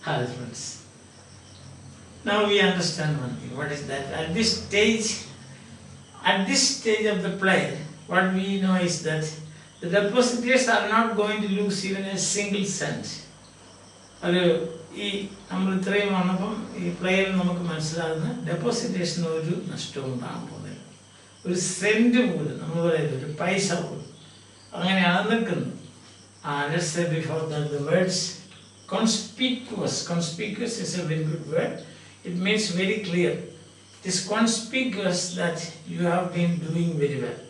Hello friends. Now we understand one thing. What is that? At this stage of the play, what we know is that the depositors are not going to lose even a single cent. ഒരു ഈ നമ്മൾ ഇത്രയും വന്നപ്പം ഈ പ്ലേയിൽ നമുക്ക് മനസ്സിലാകുന്ന ഡെപ്പോസിറ്റേഷന് ഒരു നഷ്ടവും ഉണ്ടാകാൻ പോകുന്നില്ല. ഒരു സെന്റ് പോലും നമ്മൾ പറയുന്നത് ഒരു പൈസ പോലും അങ്ങനെയാണ് നിൽക്കുന്നത്. Let's say before that the words conspicuous is a very good word. It means very clear. It is conspicuous that you have been doing very well.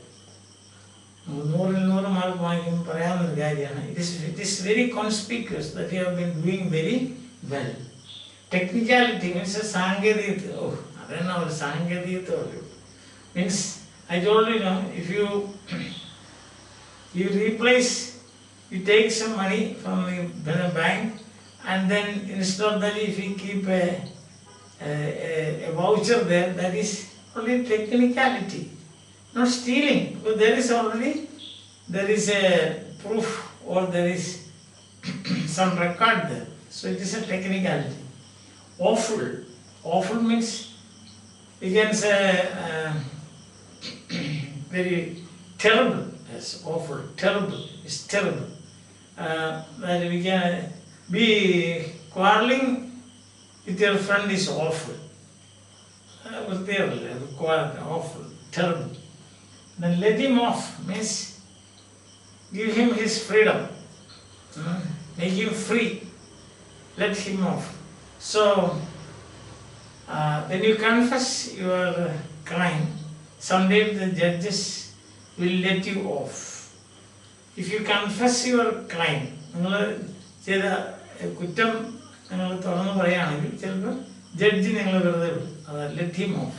Mark വാങ്ങിക്കുമ്പോൾ പറയാവുന്നൊരു കാര്യമാണ്. It is very conspicuous that you have been doing very well. Technicality means a സാങ്കേതികത്വം. അതെന്നാ ഒരു സാങ്കേതികത്വം. Means I told you now, if you replace, you take some money from the bank, and then instead of that, if you keep a voucher there, that is only technicality, not stealing. But there is a proof or there is some record there. So it is a technicality. Awful means you can say very terrible. Yes, awful, terrible. It's terrible. That we can be quarreling with your friend is awful. Awful, terrible. Then let him off means give him his freedom. Make him free. Let him off. So when you confess your crime, someday the judges will let you off. If you confess your crime, നിങ്ങൾ ചെയ്ത കുറ്റം നിങ്ങൾ തുറന്നു പറയുകയാണെങ്കിൽ ചിലപ്പോൾ judge നിങ്ങൾ വെറുതെ വിടും. അത് let him off.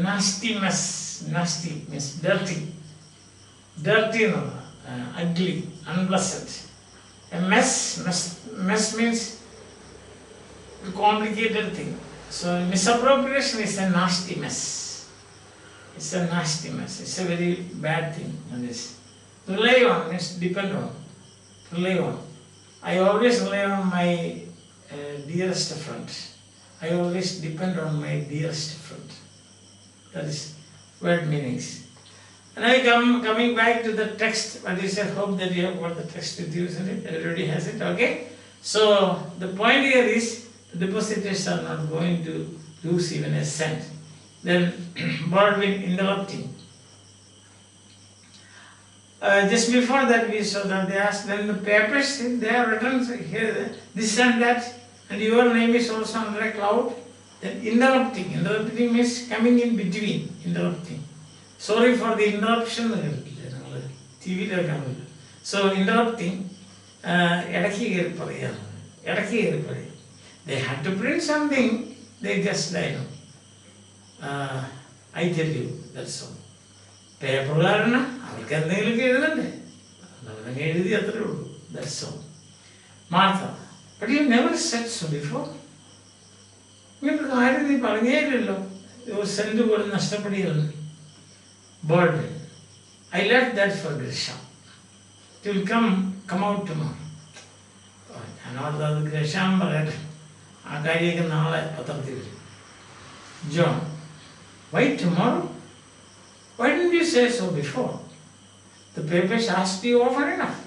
Nasty mess. Nasty means dirty. Dirty എന്നുള്ളത് ugly, unpleasant. A mess means a complicated thing. So misappropriation is a nasty mess. It's a nasty mess. It's a very bad thing. Rely on means depend on. Rely on. I always rely on my dearest friend. I always depend on my dearest friend. That is word meanings. And I coming back to the text. But I hope that you have got the text with you, isn't it? Everybody has it, okay? So the point here is the depositors are not going to lose even a cent. Then Baldwin interrupting. Just before that we saw that they asked, then the papers, they are written here, this and that, and your name is also under a cloud. Then interrupting means coming in between, interrupting. Sorry for the interruption. So interrupting, they had to print something, they just died. I tell you, that's all. പേപ്പറുകാരന് അവർക്ക് എന്തെങ്കിലുമൊക്കെ എഴുതണ്ടേ, അവരങ്ങ് എഴുതി അത്രേ ഉള്ളൂ. That's all. Martha, but you never said so before. ഇങ്ങനൊരു കാര്യം നീ പറഞ്ഞേയില്ലല്ലോ, ഒരു സെന്റ് പോലും നഷ്ടപ്പെടുകയാണ്. Baldwin, I left that for Grisham. It will come out tomorrow. ഞാനോട് അത് ഗ്രഷാം പറയട്ടെ, ആ കാര്യമൊക്കെ നാളെ പത്രത്തിൽ വരും. John, why tomorrow? Why didn't you say so before? The papers asked you often enough.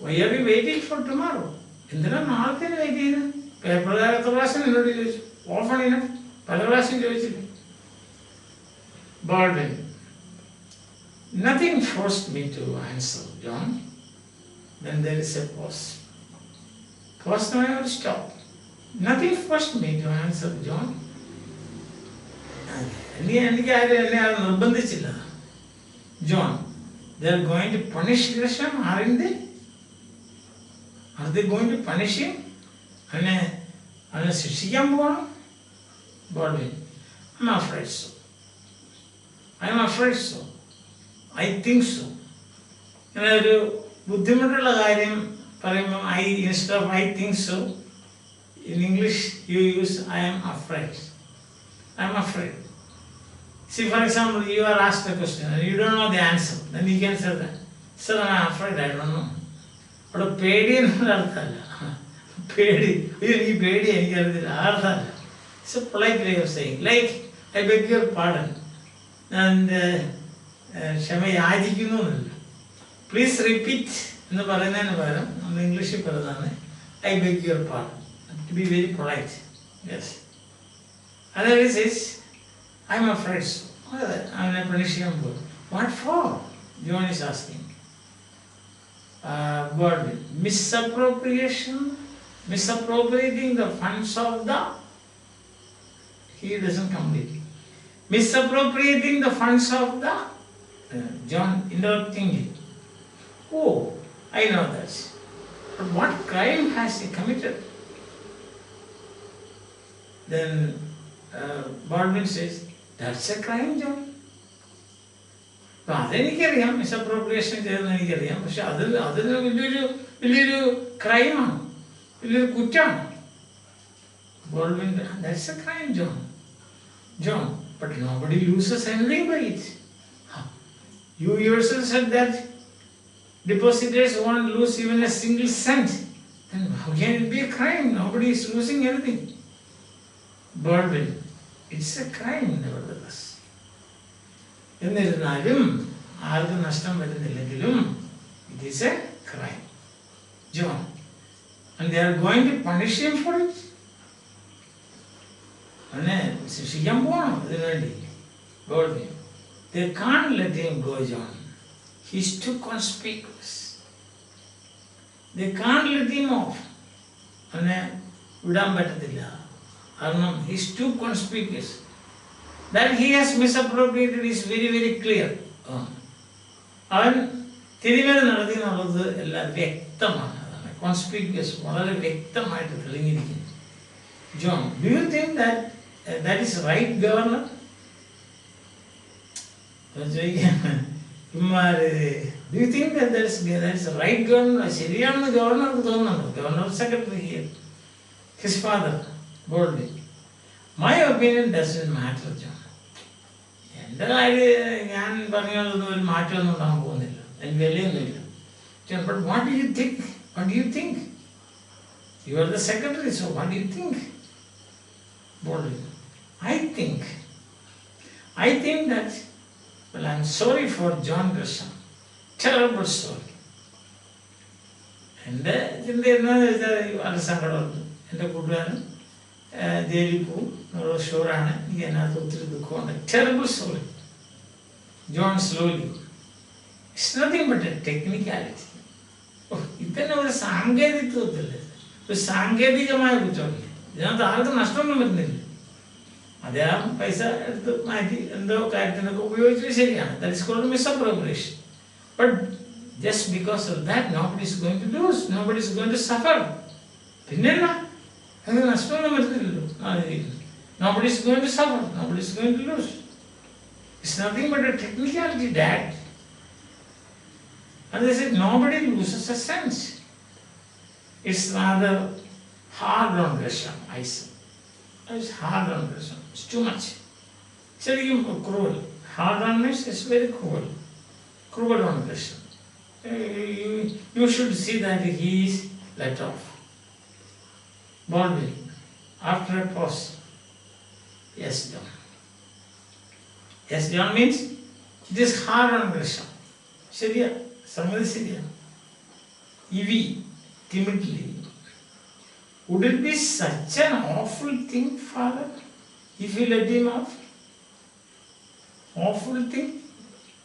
Why are you waiting for tomorrow? എന്തിനാണ് നാളത്തേന് wait ചെയ്യുന്നത്? പേപ്പറുകാർ എത്ര പ്രാവശ്യം എന്നോട് ചോദിച്ചു, ഓഫൺ enough, പല പ്രാവശ്യം ചോദിച്ചില്ല. Baldwin, nothing forced me to answer, John. Then there is a pause. Pause now, I will stop. Nothing forced me to answer, John. എനിക്ക് ആരും എന്നെ അത് നിർബന്ധിച്ചില്ല. John, they are going to punish Grisham, aren't they? Are they going to punish him? അവനെ ശിക്ഷിക്കാൻ പോകണം. Baldwin, I'm afraid so. I think so. അങ്ങനെ ഒരു ബുദ്ധിമുട്ടുള്ള കാര്യം പറയുമ്പോൾ instead of I think so, in English you use I am afraid. See, for example, you are asked a question and you don't know the answer. Then you can say that. Sir, I'm afraid, I don't know. But a pedi it's a polite way of saying, like, I beg your pardon. And please repeat in the English. I beg your pardon. To be very polite. Yes. Other says, I'm afraid so. I'm a punishing word. What for? John is asking. Word misappropriation, misappropriating the funds of the. He doesn't complete. Misappropriating the funds of the. John interrupting him. Oh, I know that. But what crime has he committed? Then Baldwin says, that's a crime, John. അതെനിക്കറിയാം misappropriation ചെയ്തതെന്ന് എനിക്കറിയാം പക്ഷെ അതിന് വലിയൊരു ക്രൈമാണ് വലിയൊരു കുറ്റമാണ് Baldwin, that's a crime, John, but nobody loses anything by it. You yourself said that depositors won't lose even a single cent. Then how can it be a crime? Nobody is losing anything. Baldwin, it's a crime nevertheless. എന്നിരുന്നാലും ആർക്കും നഷ്ടം വരുന്നില്ലെങ്കിലും it is a crime. John, and they are going to punish him for it. അവനെ ശിക്ഷിക്കാൻ പോകണം ഇതിനു വേണ്ടി. Baldwin, they can't let him go, John. He's too conspicuous. They can't let him off. അവനെ വിടാൻ പറ്റത്തില്ല കാരണം he's too conspicuous. That he has misappropriated is very, very clear. അവൻ തിരിമറി നടത്തി എന്നുള്ളത് എല്ലാം വ്യക്തമാണ്. കോൺസ്പിക്വസ് വളരെ വ്യക്തമായിട്ട് തെളിഞ്ഞിരിക്കുന്നു. John, do you think that is right, Governor? Do you think that is right, Governor? ശരിയാണെന്ന് ഗവർണർക്ക് തോന്നുന്നുണ്ടോ? Governor secretary here, his father, Baldwin. My opinion doesn't matter, John. എൻ്റെ കാര്യം ഞാൻ പറഞ്ഞതൊന്നും ഒരു മാറ്റമൊന്നും ഉണ്ടാകാൻ പോകുന്നില്ല, അതിന് വിലയൊന്നുമില്ല. But what do you think? What do you think? You are the secretary, so what do you think? Baldwin, I think that, well, I'm sorry for John Grisham. Terrible story. എൻ്റെ ചിന്ത എന്താണെന്ന് വെച്ചാൽ വളരെ സങ്കടമുണ്ട്. എൻ്റെ കൂട്ടുകാരൻ ജയിലിൽ പോവും എന്നുള്ള ഷുവറാണ്. എനിക്ക് അതിനകത്ത് ഒത്തിരി ദുഃഖമുണ്ട്. Terrible story. John slowly. It's nothing but A technicality. ഇതന്നെ ഒരു സാങ്കേതികത്വത്തില്ല, ഒരു സാങ്കേതികമായ കുറ്റമില്ല. ഇതിനകത്ത് ആർക്കും നഷ്ടമൊന്നും വരുന്നില്ല. അദ്ദേഹം പൈസ എടുത്ത് മാറ്റി എന്തോ കാര്യത്തിനൊക്കെ ഉപയോഗിച്ചത് ശരിയാണ്. That is called misappropriation. But just because of that nobody is going to lose, nobody is going to suffer. പിന്നെന്താ, അത് നഷ്ടമൊന്നും വരുന്നില്ലല്ലോ. Nobody is going to suffer, nobody is going to lose. It's nothing but a technicality, Dad. And they said nobody loses a sense. It's rather hard on Grisham, I said. It's hard on Grisham. It's too much. It's very cruel. Hard on means it's very cruel. Cruel on Grisham. You should see that he is let off. Baldwin, after a pause. Yes, John. Yes, John means it is hard on Grisham. ശരിയാ, സംഗതി ശരിയാ. Evie, timidly, would it be such an awful thing, Father, if you let him off? Awful thing?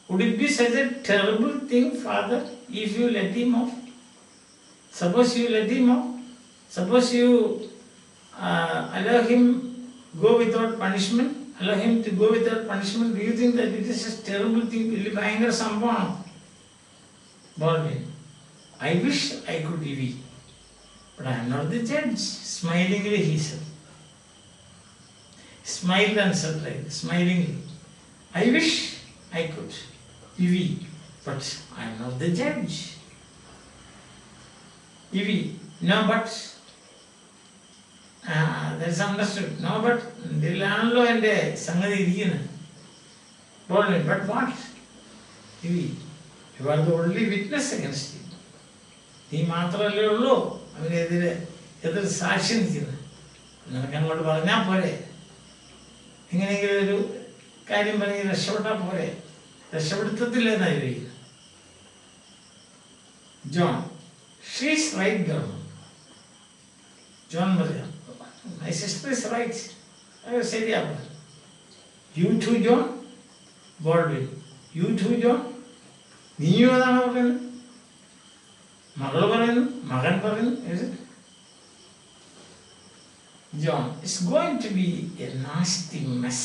Would it be such a terrible thing, Father, if you let him off? Suppose you let him off? Suppose you allow him go without punishment, allow him to go without punishment, do you think that it is a terrible thing? Bhayangara sambhana. Baldwin, I wish I could be, but I am not the judge. Smilingly he said. Smiled and said like this, smilingly. I wish I could be, but I am not the judge. Evie, no but. That is understood. No, but ഇതിലാണല്ലോ എൻ്റെ സംഗതി ഇരിക്കുന്നത്. Baldwin, but what? You are the only witness against him. നീ മാത്രമല്ലേ ഉള്ളൂ അവനെതിരെ എതിർ സാക്ഷി നിൽക്കുന്നത്. നിനക്ക് അങ്ങോട്ട് പറഞ്ഞാൽ പോരെ, എങ്ങനെയെങ്കിലും ഒരു കാര്യം പറഞ്ഞ് രക്ഷപ്പെട്ടാൽ പോരെ, രക്ഷപ്പെടുത്തത്തില്ല എന്നാണ് ചോദിക്കുന്നത്. John, she's right girl. John പറയാം, മൈ സിസ്റ്റർ ഇസ് റൈറ്റ്, അത് ശരിയാവും. You too John, Baldwin, you too John, നീയും അതാണ് പറയുന്നത്. മകൾ പറയുന്നു, മകൻ പറയുന്നു. John, it's going to be a nasty mess.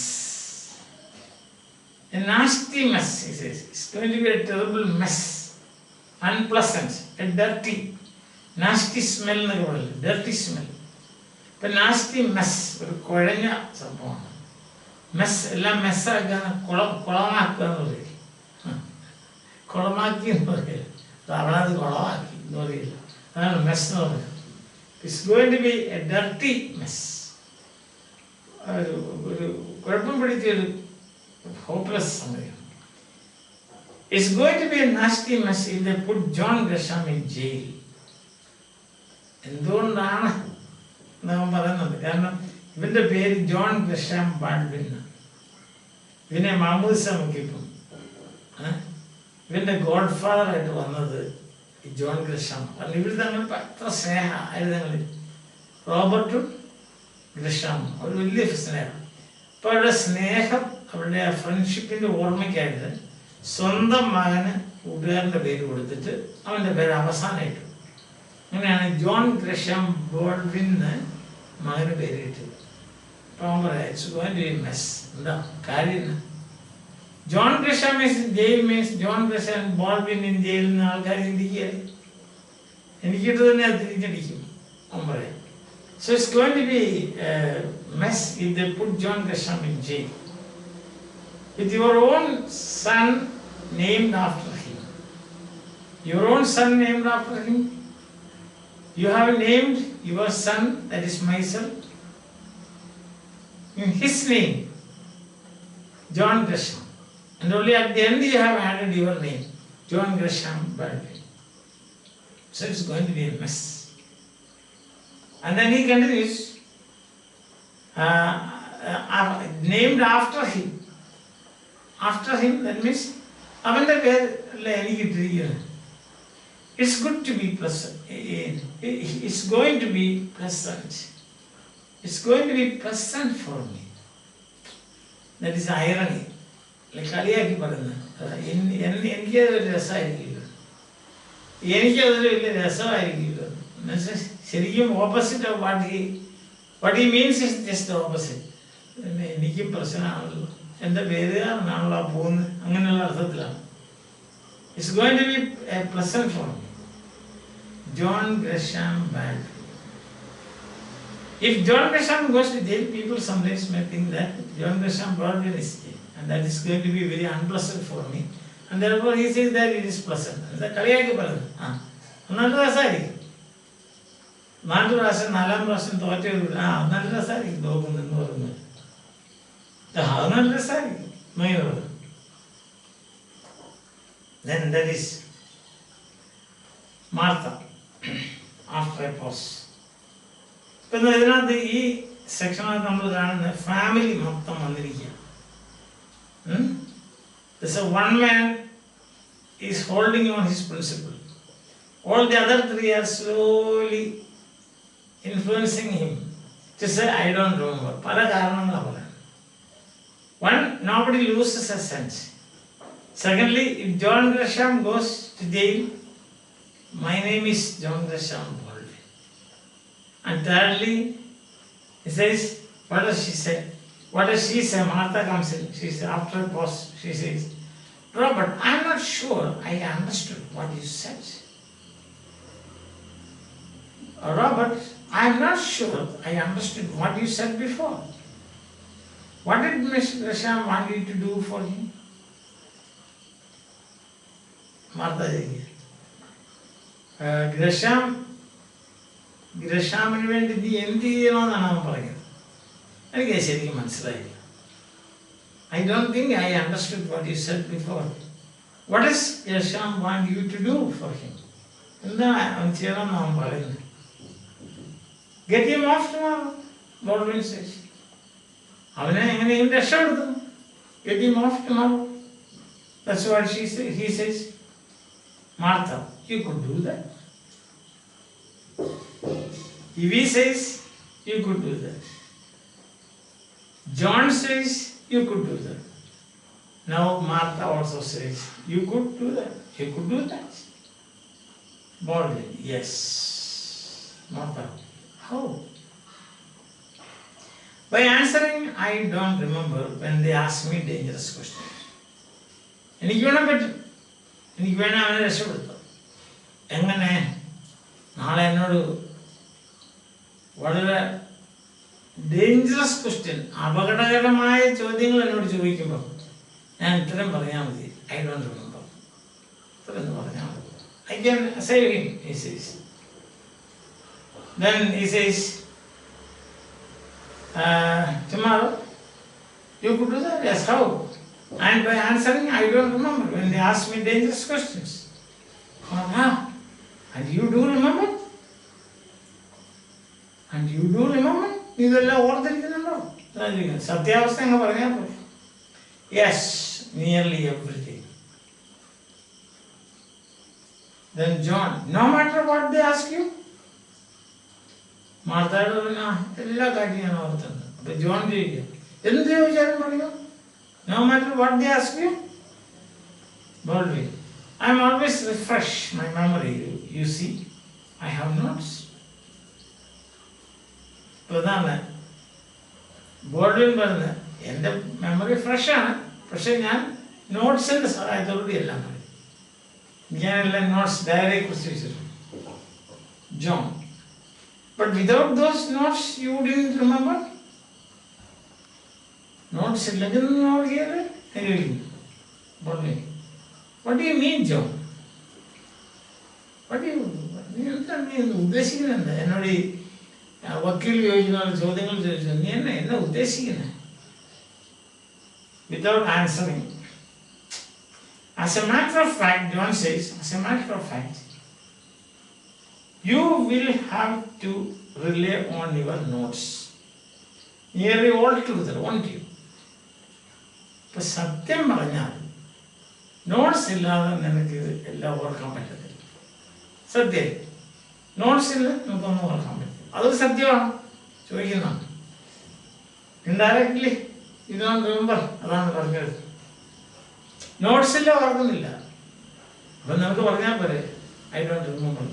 A nasty mess, he says. It's going to be a terrible mess. Unpleasant, a dirty, nasty smell, dirty smell. But nasty mess, ഒരു കുഴഞ്ഞ സംഭവമാണ്. Mess എല്ലാം മെസ്സാക്കാണ്, കുളമാക്കുക എന്ന് പറയും. കുളമാക്കി എന്ന് പറയില്ല, അവളത് കുളമാക്കി എന്ന് പറയില്ല, അതാണ് മെസ് എന്ന് പറയുന്നത്. It's going to be a dirty mess. ഒരു കുഴപ്പം പിടിച്ചൊരു hopeless സംഗതിയാണ്. It's going to be a nasty mess if they put John Gresham in jail. എന്തുകൊണ്ടാണ് നാം പറയുന്നത്? കാരണം ഇവന്റെ പേര് ജോൺ ഗ്രഷാം ബാൾവിൻ. ഇവനെ മാമൂസ മുക്കിപ്പം ഇവന്റെ ഗോഡ് ഫാദർ ആയിട്ട് വന്നത് ജോൺ ഗ്രഷാം. കാരണം ഇവർ തമ്മിൽ അത്ര സ്നേഹം ആയിരുന്നു. റോബർട്ടും ഗ്രഷാമും അവർ വലിയ സ്നേഹം. അപ്പോൾ അവരുടെ സ്നേഹം, അവരുടെ ഫ്രണ്ട്ഷിപ്പിന്റെ ഓർമ്മയ്ക്കായിട്ട് സ്വന്തം മകന് കൂട്ടുകാരൻ്റെ പേര് കൊടുത്തിട്ട് അവൻ്റെ പേര് അവസാനമായിട്ടു. അങ്ങനെയാണ് ജോൺ ഗ്രഷാം ബോൾവിന്ന് മകന് പേര് കിട്ടിയത്. അപ്പോൾ അവൻ പറയാം, it's going to be mess. എന്താ കാര്യം? John Grisham is jail means John Grisham Baldwin in jail എന്ന് ആൾക്കാർ ചിന്തിക്കുകയായി. എനിക്കിട്ട് തന്നെ തിരിച്ചടിക്കും അവൻ പറയാം. So it's going to be a mess if they put John Gresham in jail. With your own son named after him. Your own son named after him. You have named your son, that is myself, in his name, John Gresham. And only at the end you have added your name, John Gresham Baldwin. So it's going to be a mess. And then he continues, named after him. After him, that means, avante പേരല്ലേ എനിക്ക് ഇട്ടിരിക്കുന്നത്. It's good to be pleasant. It's going to be pleasant. It's going to be pleasant for me. That is irony. കളിയാക്കി പറയുന്നത്. എനിക്കതൊരു രസമായിരിക്കില്ല, എനിക്കതൊരു വലിയ രസമായിരിക്കില്ല. ശരിക്കും opposite of what he means is just opposite. പിന്നെ എനിക്ക് പ്രശ്നമാണല്ലോ, എൻ്റെ പേരുകാരനാണല്ലോ ആ പോകുന്നത്, അങ്ങനെയുള്ള അർത്ഥത്തിലാണ്. It's going to be a pleasant for me. John Gresham Baldwin. If John Gresham goes to jail, people sometimes may think that John Gresham Baldwin is jail, and that is going to be very unpleasant for me, and therefore he says that it is pleasant. അത് കളിയാക്കി പറയുന്നത്. നല്ല രസമായിരിക്കും. 4 പ്രാവശ്യം 4-ാം പ്രാവശ്യം തോറ്റ നല്ല രസമായിരിക്കും തോക്കുന്നെന്ന് പറയുന്നത്. അത് നല്ല രസമായിരിക്കും. Then that is Martha after a pause. ഇപ്പം ഇതിനകത്ത് ഈ സെക്ഷനകത്ത് നമ്മൾ കാണുന്ന ഫാമിലി മൊത്തം വന്നിരിക്കുക. One man is holding on his principle. All the other 3 are slowly influencing him to say, I don't remember. പല കാരണങ്ങളാണ് പറയുന്നത്. One, nobody loses a sense. Secondly, if John Gresham goes to jail, my name is John Gresham Baldwin. And thirdly, he says, what does she say? What does she say? Martha comes in. She says, after a pause, she says, Robert, I'm not sure I understood what you said. Robert, I'm not sure I understood what you said before. What did Mr. Gresham want you to do for him? Martha, ഗ്രഷാമിന് വേണ്ടി നീ എന്ത് ചെയ്യണമെന്നാണ് അവൻ പറയുന്നത്. എനിക്ക് ശരിക്കും മനസ്സിലായില്ല. I don't think I understood what you said before. What does Gershom want you to do for him? എന്താണ് അവൻ ചെയ്യണമെന്ന് അവൻ പറയുന്നത്? Get him off tomorrow. Baldwin says. അവനെ എങ്ങനെയും രക്ഷപ്പെടുത്തും. Get him off tomorrow. That's what he says. Martha, you could do that. If he says, you could do that. John says, you could do that. Now Martha also says, you could do that. You could do that. Baldwin, yes. Martha, how? By answering, I don't remember when they asked me dangerous questions. എനിക്ക് വേണം പറ്റും, എനിക്ക് വേണം അവനെ രക്ഷപ്പെടുത്താം. എങ്ങനെ? നാളെ എന്നോട് വളരെ ഡേഞ്ചറസ് ക്വസ്റ്റ്യൻ, അപകടകരമായ ചോദ്യങ്ങൾ എന്നോട് ചോദിക്കുമ്പോൾ ഞാൻ ഉത്തരം പറഞ്ഞാൽ മതി. I don't remember. ഇത്രയെന്ന് പറഞ്ഞാൽ മതി. I can save him, he says. Then he says, tomorrow, you could do that? Yes, how? And by answering, I don't remember when they asked me dangerous questions. And you do remember? And you do remember? ഇതെല്ലാം ഓർത്തിരിക്കുന്നുണ്ടോ? സത്യാവസ്ഥ അങ്ങ് പറഞ്ഞാൽ പോലെ. Yes, nearly everything. Then John, no matter what they ask you, മാർത്തായോട് പറഞ്ഞ എല്ലാ കാര്യം ഞാൻ ഓർത്തുണ്ട്. അപ്പൊ ജോൺ ചോദിക്കുക, എന്ത് ചോദിച്ചാലും പറയുക? No matter what they ask you, Baldwin, I am always refresh my memory. You see, I have notes. പ്രധാന ബോൾഡ്വിൻ പറഞ്ഞ എൻ്റെ മെമ്മറി ഫ്രഷാണ്, പക്ഷെ ഞാൻ നോട്ട്സിൻ്റെ സഹായത്തോടുകൂടി എല്ലാം പറയും. ഞാനെല്ലാം നോട്ട്സ് ഡയറിയെ കുറിച്ച് വെച്ചിട്ടുണ്ട്. John, but without those notes you didn't remember? Notes ഇല്ലെങ്കിൽ നോക്കിയാൽ what do you mean, John? എന്താണ് നീ ഉദ്ദേശിക്കുന്നത്? എന്താ എന്നോട് ഈ വക്കീൽ ചോദിക്കുന്ന ചോദ്യങ്ങൾ ചോദിച്ചു, നീ എന്നെ ഉദ്ദേശിക്കുന്നത്? Without answering. As a matter of fact, John says, as a matter of fact, you will have to rely on your notes. Nearly all together, won't you? ഇപ്പം സത്യം പറഞ്ഞാൽ നോട്ട്സ് ഇല്ലാതെ നിനക്ക് എല്ലാം ഓർക്കാൻ പറ്റത്തില്ല. സത്യം, നോട്ട്സ് ഇല്ല നമുക്കൊന്നും ഓർക്കാൻ പറ്റില്ല. അതൊരു സത്യമാണ്. ചോദിക്കുന്നതാണ് ഇൻഡയറക്ട്ലി. ഇതാണ് റിമെമ്പർ, അതാണ് പറഞ്ഞത്. നോട്ട്സ് ഇല്ല, ഓർക്കുന്നില്ല. അപ്പം നമുക്ക് പറഞ്ഞാൽ പോരെ, I don't remember.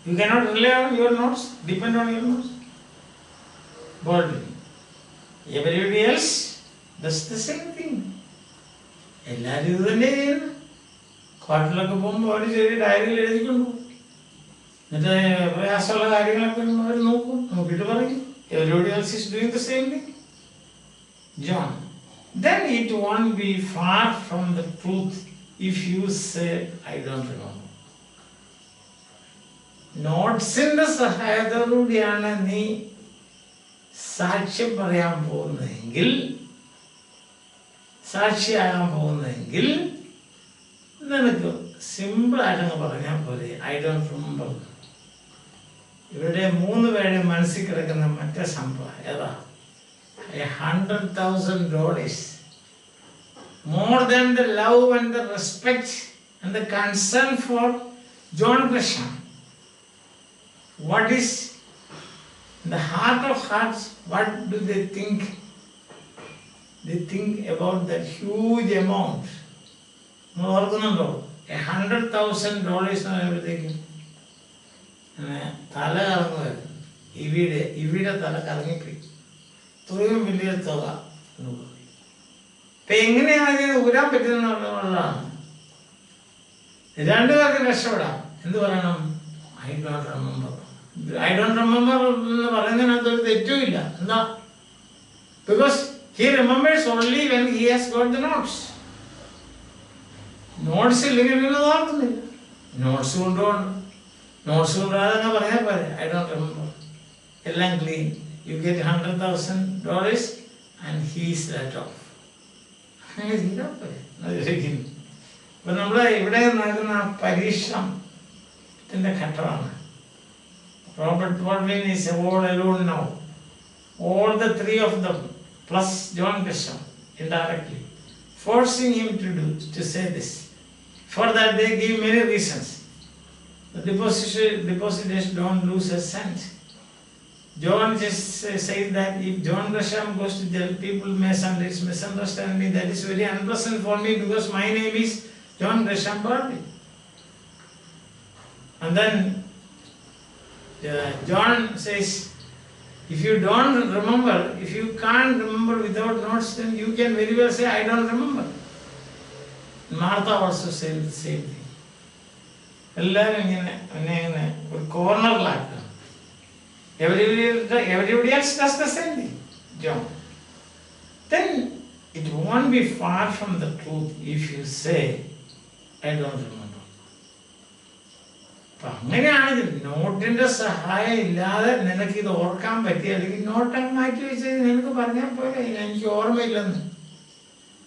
You cannot rely on your notes, depend on your notes. Baldwin, everybody else does the same thing. എല്ലാവരും ഇത് തന്നെ ചെയ്യുന്നു. കോർട്ടിലൊക്കെ പോകുമ്പോൾ അവർ ചെറിയ ഡയറിയിൽ എഴുതിക്കൊണ്ട് പോകും. എന്നിട്ട് പ്രയാസമുള്ള കാര്യങ്ങളൊക്കെ അവർ നോക്കും, നോക്കിയിട്ട് പറയും. Everybody else is doing the same thing. John, then it won't be far from the truth if you say, I don't remember. നോട്ട്സിന്റെ സഹായത്തോടുകൂടിയാണ് നീ സാക്ഷ്യം പറയാൻ പോകുന്നതെങ്കിൽ, സാക്ഷിയാകാൻ പോകുന്നതെങ്കിൽ നിനക്ക് സിമ്പിളായിട്ടങ്ങ് പറഞ്ഞാൽ പോലെ ഐ ഡോണ്ട് റിമെമ്പർ. ഇവിടെ 3 പേരുടെ മനസ്സിൽ കിടക്കുന്ന മറ്റേ സംഭവം ഏതാ? $100,000. More than the love and the respect and the concern for John Gresham. What is in the heart of hearts? What do they think? They think about that huge amount. ഓർക്കുന്നുണ്ടോ? $100,000 ആയപ്പോഴത്തേക്കും തല കറങ്ങുമായിരുന്നു. ഇവിടെ തല കറങ്ങിപ്പോയി. ഇത്രയും വലിയ തുക ഇപ്പം എങ്ങനെയാണ് ഇതിന് ഊരാൻ പറ്റുന്നതാണ്. 2 പേർക്ക് രക്ഷപ്പെടാം. എന്ത് പറയണം? I don't remember. I don't remember എന്ന് പറയുന്നതിനകത്ത് ഒരു തെറ്റുമില്ല. എന്താ? Because he remembers only when he has got the notes. Notes ഇല്ലെങ്കിൽ പിന്നെ ഓർക്കുന്നില്ല. നോട്ട്സ് കൊണ്ടുപോകണം. നോട്ട്സ് കൊണ്ടുപോകാതെ പറഞ്ഞാൽ പോലെ ഐ ഡോണ്ട് റിമെമ്പർ. എല്ലാം clean. You get $100,000 and he is let off. ഇപ്പം നമ്മൾ ഇവിടെ നടക്കുന്ന പരീക്ഷണത്തിൻ്റെ ഘട്ടമാണ്. Robert Baldwin is all alone now. All the three of them, plus John Grisham, indirectly, forcing him to say this. For that they give many reasons. The depositors don't lose a cent. John just says that if John Grisham goes to jail, people may misunderstand me. That is very unpleasant for me because my name is John Grisham Baldwin. And then John says, if you don't remember, if you can't remember without notes, then you can very well say, I don't remember. Martha also said the same thing. എല്ലാവരും ഇങ്ങനെ ഒരു കോർണറിലാക്കുക. Everybody else does the same thing. John. Then it won't be far from the truth if you say, I don't remember. അപ്പം അങ്ങനെയാണെങ്കിൽ നോട്ടിൻ്റെ സഹായം ഇല്ലാതെ നിനക്കിത് ഓർക്കാൻ പറ്റിയ, അല്ലെങ്കിൽ നോട്ട് മാറ്റി വെച്ചത് നിനക്ക് പറഞ്ഞാൽ പോലെ എനിക്ക് ഓർമ്മയില്ലെന്ന്,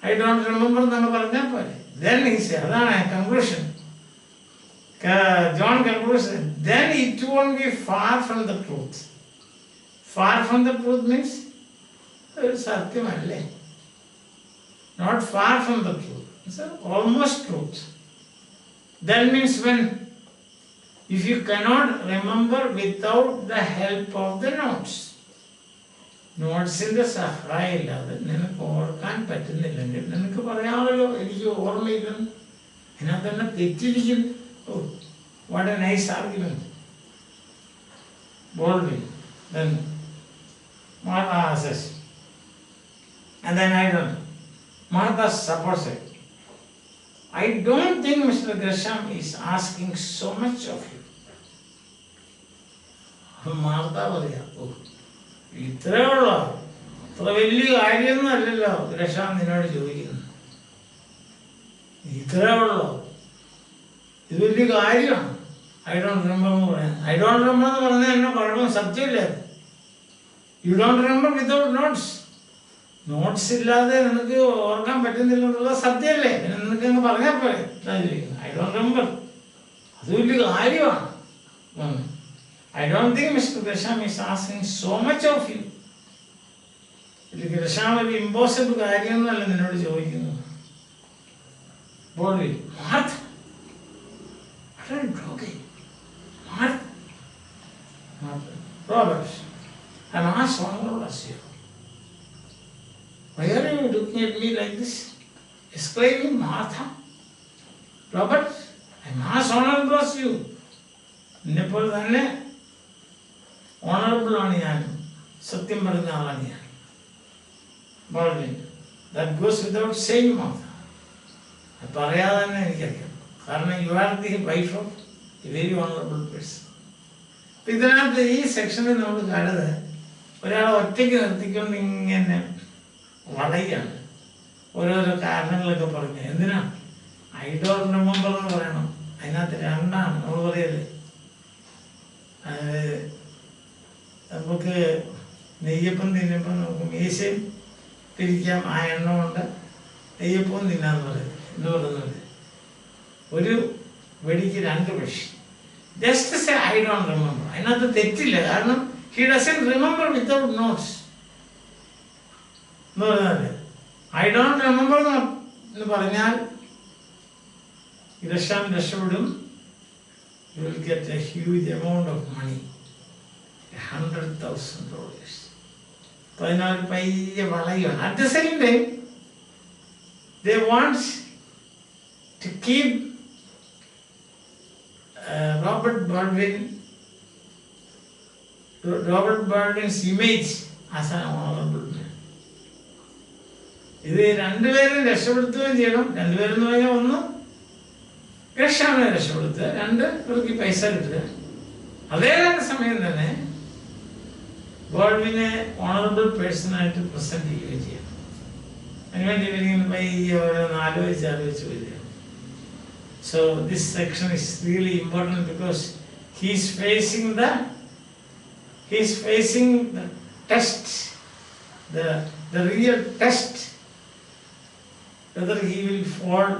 ഐ ഡോണ്ട് റിമെമ്പർ എന്നാണ് പറഞ്ഞാൽ പോലെ. Then he said, അതാണ് conclusion. John conclusion, then it won't be far from the truth. Far from the truth means satyamalla. Not far from the truth. It's almost truth. That means when, if you cannot remember without the help of the notes, നോട്ട്സിൻ്റെ സഹായം ഇല്ലാതെ നിനക്ക് ഓർക്കാൻ പറ്റുന്നില്ലെങ്കിൽ നിനക്ക് പറയാമല്ലോ എനിക്ക് ഓർമ്മയില്ലെന്ന്, അതിനകത്ത് തന്നെ തെറ്റിരിക്കും. Oh, what a nice argument. Baldwin. Then Martha says, and then I don't. Martha supports it. I don't think Mr. Grisham is asking so much of you. Martha പറയാ, ഓ ഇത്രേ ഉള്ളോ, അത്ര വലിയ കാര്യമൊന്നും അല്ലല്ലോ ഗ്രഷാം നിന്നോട് ചോദിക്കുന്നു, ഇത്രേ ഉള്ളോ, ഇത് വലിയ കാര്യമാണ്. ഐ ഡോണ്ട് റിമെമ്പർ എന്ന് പറയാൻ, ഐ ഡോണ്ട് റിമെമ്പർ എന്ന് പറഞ്ഞാൽ എന്നെ കുഴപ്പം സബ്ജക്റ്റില്ല. You don't remember without notes. Notes ഇല്ലാതെ നിനക്ക് ഓർക്കാൻ പറ്റുന്നില്ല എന്നുള്ള സത്യമല്ലേ, പിന്നെ നിനക്ക് അങ്ങ് പറഞ്ഞാൽ പോലെ. ഐ ഡോണ്ട് റിമെമ്പർ, അത് വലിയ കാര്യമാണ്. I don't think mister Gresham is asking so much of you. ഇത് ഗ്രഷാം ഒരു ഇമ്പോസിബിൾ കാര്യമൊന്നുമല്ല നിന്നോട് ചോദിക്കുന്നത്. Baldwin, Martha, what are you talking? Martha, Robert, I'm asked honorable as you. Why are you looking at me like this? Exclaiming, Martha, Robert, I'm asked honorable as you. നിന്നെപ്പോലെ തന്നെ honourable ആണ് ഞാൻ, സത്യം പറയുന്ന ആളാണ് ഞാൻ. Baldwin, that goes without saying, Martha. അത് പറയാതെ തന്നെ എനിക്കറിയാം, കാരണം you are the wife of A very honourable person. അപ്പം ഇതിനകത്ത് ഈ സെക്ഷനിൽ നമ്മൾ കണ്ടത് ഒരാളെ ഒറ്റയ്ക്ക് നിർത്തിക്കൊണ്ട് ഇങ്ങനെ വളയാണ്, ഓരോരോ കാരണങ്ങളൊക്കെ പറഞ്ഞു. എന്തിനാ ഐ ഡോണ്ട് റിമെമ്പർ എന്ന് പറയണം? അതിനകത്ത് രണ്ടാണ് നമ്മൾ പറയല്ലേ. നമുക്ക് നെയ്യപ്പം തിന്നുമ്പോൾ നമുക്ക് മീശയും പിരിക്കാം, ആ എണ്ണ കൊണ്ട് നെയ്യപ്പവും തിന്നാന്ന് പറയുന്നത് എന്ന് പറയുന്നത്. ഒരു വെടിക്ക് രണ്ട് പക്ഷി. Just say I don't remember, അതിനകത്ത് തെറ്റില്ല. കാരണം he doesn't remember without notes എന്ന് പറഞ്ഞാൽ ഐ ഡോണ്ട് റിമെമ്പർ എന്ന് പറഞ്ഞാൽ ഗ്രഷാം രക്ഷപ്പെടും. You will get a huge amount of money, $100,000. അപ്പോൾ അതിനൊരു പയ്യ വളയാണ്. At the same time they want to keep Robert Baldwin's image as an honorable man. ഇത് രണ്ടുപേരും രക്ഷപ്പെടുത്തുകയും ചെയ്യണം. രണ്ടുപേരെന്ന് പറഞ്ഞാൽ ഒന്ന് ഗ്രഷാമിനെ രക്ഷപ്പെടുത്തുക, രണ്ട് ഇവർക്ക് പൈസ കിട്ടുക. അതേ സമയം തന്നെ ബോൾവിനെ ഓണറബിൾ പേഴ്സണായിട്ട് പ്രസന്റ് ചെയ്യുകയും ചെയ്യണം. അതിനുവേണ്ടി ഇവരിങ്ങനെ പയ്യെ ഓരോന്ന് ആലോചിച്ച് വരികയാണ്. So this section is really important because he is facing the test, the real test, whether he will fall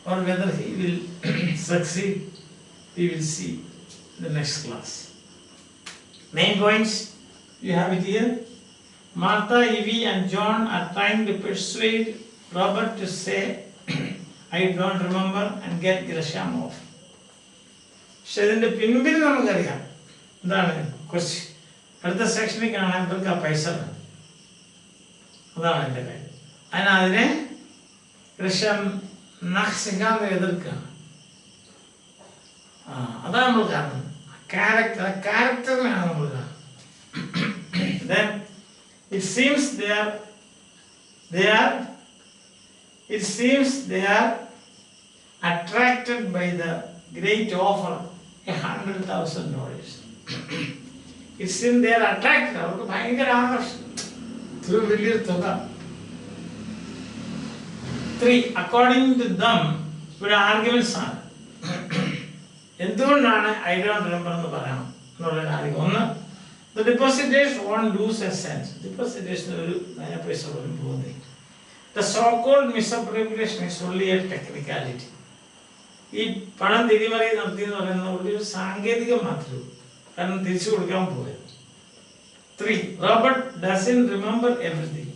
or whether he will succeed, we will see in the next class. Main points, you have it here. Martha, Evie and John are trying to persuade Robert to say, I don't remember, and get Gresham off. പക്ഷെ ഇതിൻ്റെ പിൻപിൽ നമുക്കറിയാം എന്താണ് കുറച്ച് അടുത്ത സെക്ഷനിൽ കാണാൻ ഇവർക്ക് ആ പൈസ വേണം. അതാണ് എൻ്റെ കാര്യം. അതിനെ ഗ്രഷാം നഖ്സിക്കാതെ എതിർക്കുകയാണ്. അതാണ് നമ്മൾ കാണുന്നത്. ക്യാരക്ടറിനാണ് നമ്മൾ കാണുന്നത്. Then it seems they are attracted by the great offer, $100,000. It seems they are attracted. അവർക്ക് ഭയങ്കര ആകർഷണം. ഒരു വലിയൊരു തുക. 3. According to them, ഇവിടെ ആർഗ്യുമെന്റ്സ് ആണ്. എന്തുകൊണ്ടാണ് ഐ ഡോണ്ട് റിമെമ്പർ എന്ന് പറയണം എന്നുള്ളൊരു ആർഗ്യം. ഒന്ന്, the depositors won't lose a cent. Depositors ഒരു പൈസ പോലും പോകുന്നില്ല. The so-called misappropriation is only a technicality. ഈ പണം തിരിമറി നടത്തി എന്ന് പറയുന്ന ഒരു സാങ്കേതികം മാത്രമേ ഉള്ളൂ. കാരണം തിരിച്ചു കൊടുക്കാൻ പോയത്. 3. Robert doesn't remember everything.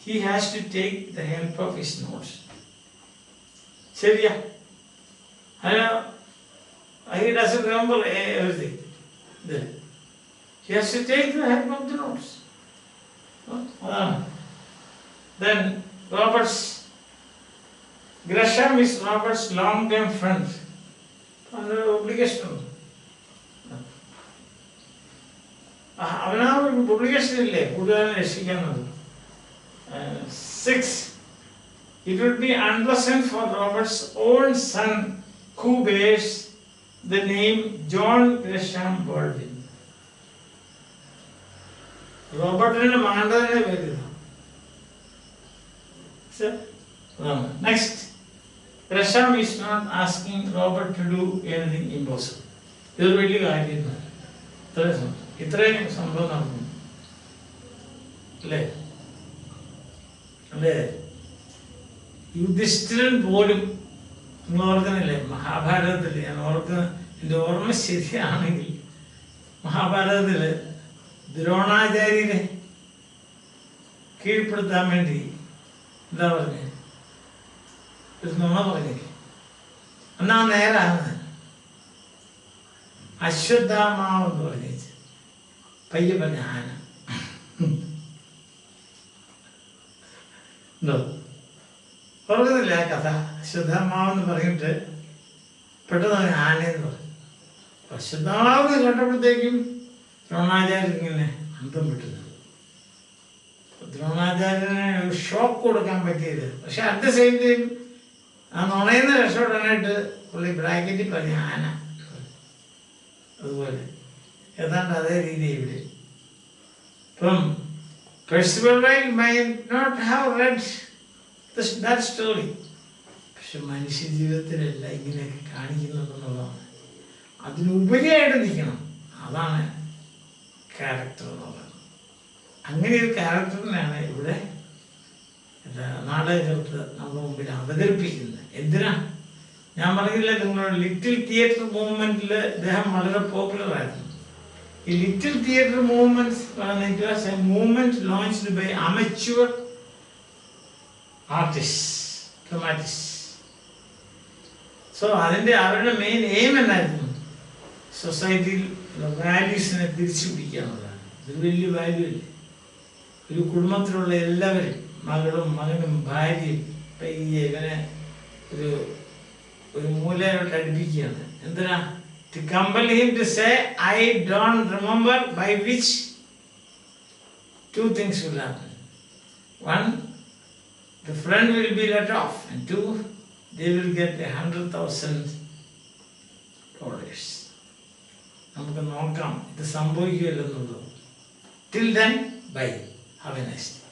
He has to take the help of his notes. ശരിയാ? He doesn't remember everything. He has to take the help of the notes. Then Gresham is Robert's long-term friend. Under obligation. അവനാ obligation ഇല്ലേ കൂടുതൽ രക്ഷിക്കുന്നത്. 6. It would be unpleasant for Robert's own son, who bears the name John Gresham Baldwin. റോബർട്ടിന്റെ മകന്റെ തന്നെ പേര്. Next, Gresham is not asking Robert to do anything impossible. ഇതൊരു വലിയ കാര്യമാണ്. ഇത്രയും സംഭവം നടന്നു അല്ലേ? യുധിഷ്ഠിരൻ പോലും നിങ്ങൾ ഓർക്കുന്നില്ലേ മഹാഭാരതത്തിൽ? ഞാൻ ഓർക്കുന്ന എൻ്റെ ഓർമ്മ ശരിയാണെങ്കിൽ മഹാഭാരതത്തില് ദ്രോണാചാര്യരെ കീഴ്പ്പെടുത്താൻ വേണ്ടി എന്താ പറഞ്ഞേ? ഒരു നുണ പറഞ്ഞില്ലേ? എന്നാ നേരാണ് അശ്വത്ഥാമാവെന്ന് പറഞ്ഞു. പയ്യെ പറഞ്ഞ ആന ഓർക്കുന്നില്ല ആ കഥ? അശ്വത്ഥാമാവെന്ന് പറഞ്ഞിട്ട് പെട്ടെന്ന് ആനയെന്ന് പറഞ്ഞു. അശ്വത്ഥാമാവെന്ന് കേട്ടപ്പോഴത്തേക്കും ദ്രോണാചാര്യൻ ഇങ്ങനെ അന്തം വിട്ടത്. ദ്രോണാചാര്യന് ഷോക്ക് കൊടുക്കാൻ പറ്റിയത്. പക്ഷെ അറ്റ് ദ സെയിം ടൈം ആ നുണയെന്ന് രക്ഷപ്പെടാനായിട്ട് പുള്ളി ബ്രാക്കറ്റിൽ പറഞ്ഞ ആന. അതുപോലെ ഏതാണ്ട് അതേ രീതി ഇവിടെ. ഇപ്പം Percival Wright might not have read that story. പക്ഷെ മനുഷ്യ ജീവിതത്തിലല്ല ഇങ്ങനെയൊക്കെ കാണിക്കുന്നുണ്ടെന്നുള്ളതാണ്. അതിനുപരിയായിട്ട് നിൽക്കണം. അതാണ് ക്യാരക്ടർ എന്ന് പറയുന്നത്. അങ്ങനെ ഒരു ക്യാരക്ടറിനാണ് ഇവിടെ നാടകകൃത്ത് നമ്മുടെ മുമ്പിൽ അവതരിപ്പിക്കുന്നത്. എന്തിനാ? ഞാൻ പറഞ്ഞില്ല നിങ്ങളോട് ലിറ്റിൽ തിയേറ്റർ മൂവ്മെന്റിൽ ഇദ്ദേഹം വളരെ പോപ്പുലർ ആയിരുന്നു. ഈ little theatre movement movement launched by amateur artist, dramatist. So അവരുടെ മെയിൻ എയിം എന്നായിരുന്നു? സൊസൈറ്റിയിൽ വാല്യൂസിനെ തിരിച്ചു പിടിക്കുക എന്നുള്ളതാണ്. ഇതൊരു വലിയ വാല്യൂ അല്ലേ? ഒരു കുടുംബത്തിലുള്ള എല്ലാവരും, മകളും മകനും ഭാര്യയും പയ്യെ ഇവനെ ഒരു മൂലയോട്ട് അടുപ്പിക്കുകയാണ്. എന്തിനാ? To compel him to say, I don't remember, by which 2 things will happen. 1, the friend will be let off, and 2, they will get $100,000. നമുക്ക് നോക്കാം ഇത് സംഭവിക്കുകയില്ലെന്നുള്ളത്. Till then, bye. Have a nice day.